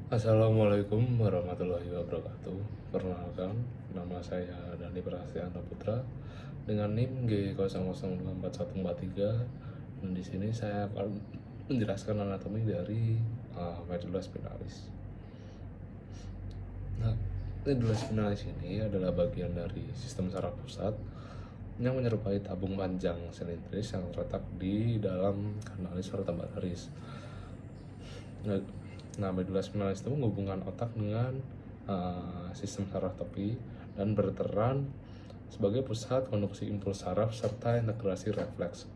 Assalamualaikum warahmatullahi wabarakatuh. Perkenalkan, nama saya Dani Prasetya Putra dengan NIM G00244143, dan di sini saya akan menjelaskan anatomi dari medula spinalis. Nah, medula spinalis ini adalah bagian dari sistem saraf pusat yang menyerupai tabung panjang silindris yang terletak di dalam kanalis vertebralis. Nah, medula spinalis itu menghubungkan otak dengan sistem saraf tepi dan berperan sebagai pusat konduksi impuls saraf serta integrasi refleks.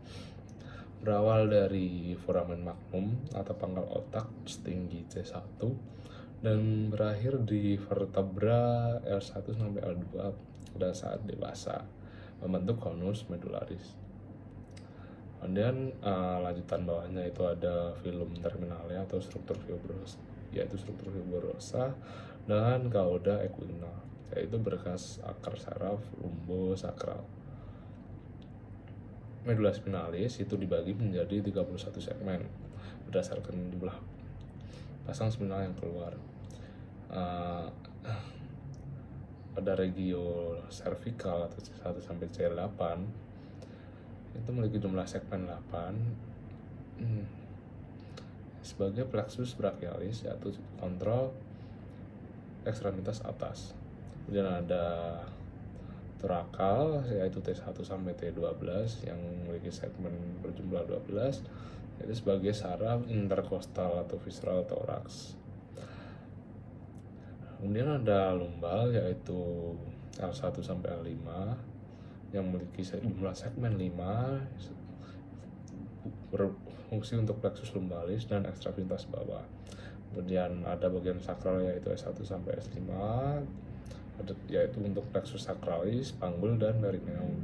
Berawal dari foramen magnum atau pangkal otak setinggi C1 dan berakhir di vertebra L1 sampai L2 pada saat dewasa, membentuk konus medularis. Kemudian lanjutan bawahnya itu ada filum terminalnya atau struktur fibrosa, yaitu struktur fibrosa, dan cauda equina, yaitu berkas akar saraf lumbosakral. Medula spinalis itu dibagi menjadi 31 segmen berdasarkan jumlah pasang spinal yang keluar. Pada regio cervical atau C1 sampai C8 itu memiliki jumlah segmen 8 sebagai plexus brachialis, yaitu kontrol ekstremitas atas. Kemudian ada torakal, yaitu T1 sampai T12 yang memiliki segmen berjumlah 12, yaitu sebagai saraf interkostal atau visceral thorax. Kemudian ada lumbal, yaitu L1 sampai L5 yang memiliki jumlah segmen 5, berfungsi untuk plexus lumbalis dan ekstremitas bawah. Kemudian ada bagian sakral, yaitu S1 sampai S5, yaitu untuk plexus sacralis, panggul, dan perineum.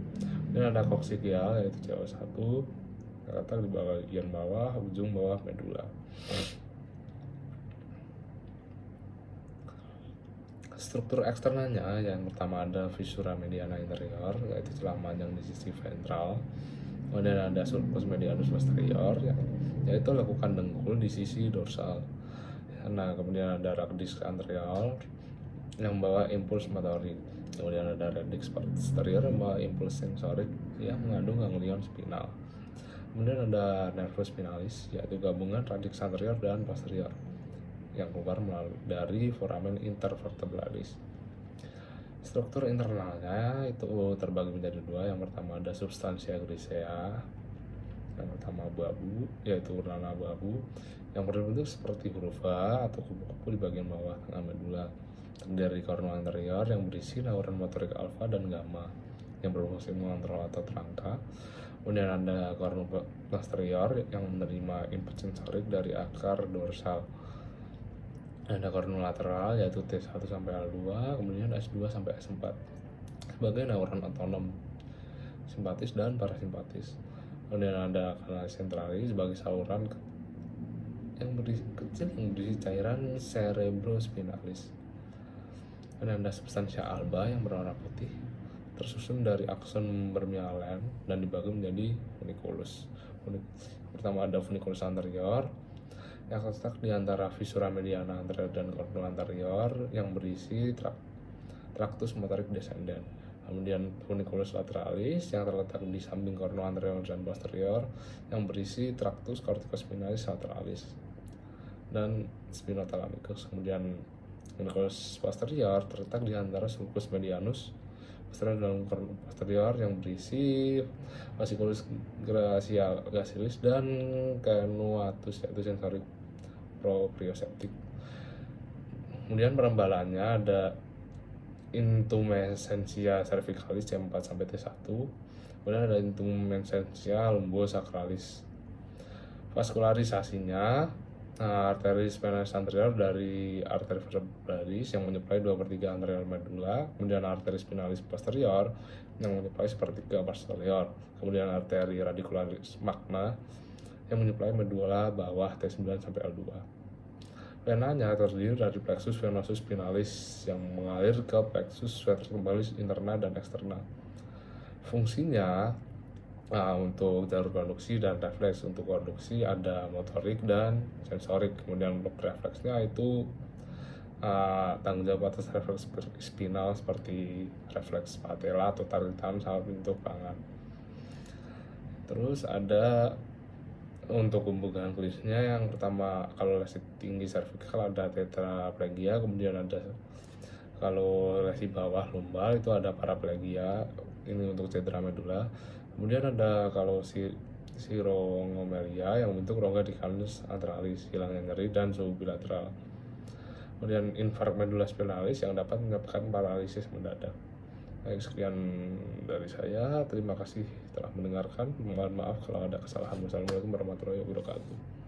Dan ada koksikial, yaitu CO1 terletak di bagian bawah, ujung bawah medula. Struktur eksternalnya yang pertama ada viscera mediana interior, yaitu celah panjang di sisi ventral. Kemudian ada sulcus medianus posterior, yaitu lekukan dengkul di sisi dorsal. Nah, kemudian ada radix anterior yang membawa impuls motorik. Kemudian ada radix posterior yang membawa impuls sensorik yang mengandung ganglion spinal. Kemudian ada nervus spinalis, yaitu gabungan radix anterior dan posterior yang keluar dari foramen intervertebralis. Struktur internalnya itu terbagi menjadi dua. Yang pertama ada substansia grisea, yang pertama abu-abu, yaitu warna abu-abu yang berbentuk seperti huruf A atau kupu-kupu di bagian bawah tengah medula. Terdiri dari kornu anterior yang berisi neuron motorik alfa dan gamma yang berfungsi mengontrol otot rangka. Kemudian ada kornu posterior yang menerima input sensorik dari akar dorsal. Ada kornu lateral, yaitu T1 sampai L2, kemudian S2 sampai S4 sebagai neuron otonom, simpatis dan parasimpatis. Kemudian ada kanalis sentralis sebagai saluran yang kecil yang berisi cairan cerebrospinalis. Dan ada substansia alba yang berwarna putih tersusun dari akson vermialen dan dibagi menjadi funiculus. Pertama ada funiculus anterior yang terletak di antara viscera mediana anterior dan kornu anterior yang berisi tractus motorik descendens. Kemudian funiculus lateralis yang terletak di samping kornu anterior dan posterior yang berisi tractus corticospinalis lateralis dan spinothalamicus. Kemudian funiculus posterior terletak di antara sulcus medianus posterior dan kornu posterior yang berisi fasciculus gracilis dan caenuatus, yaitu sensorik proprioceptik. Kemudian perembalannya ada intumescentia cervicalis C4 sampai T1. Kemudian ada intumescentia lumbosacralis. Vaskularisasinya arteri spinalis anterior dari arteri vertebralis yang menyuplai 2/3 anterior medula, kemudian arteri spinalis posterior yang menyuplai 1/3 posterior, kemudian arteri radicularis magna yang menyuplai medula bawah T9 sampai L2. Venanya terdiri dari plexus venosus spinalis yang mengalir ke plexus vertebralis interna dan eksterna. Fungsinya untuk jalur konduksi dan refleks. Untuk konduksi ada motorik dan sensorik, kemudian untuk refleksnya itu tanggung jawab atas refleks spinal seperti refleks patella atau tarik tangan sama pintu tangan. Terus ada untuk pembukaan kulisnya, yang pertama kalau lesi tinggi servikal ada tetraplegia, kemudian ada kalau lesi bawah lumbar itu ada paraplegia, ini untuk cedera medula. Kemudian ada kalau sirongomelia yang bentuk rongga di kanus anteralis, hilangnya nyeri dan subbilateral. Kemudian infark medula spinalis yang dapat menyebabkan paralisis mendadak. Baik, sekian dari saya. Terima kasih telah mendengarkan. Mohon maaf kalau ada kesalahan. Wassalamualaikum warahmatullahi wabarakatuh.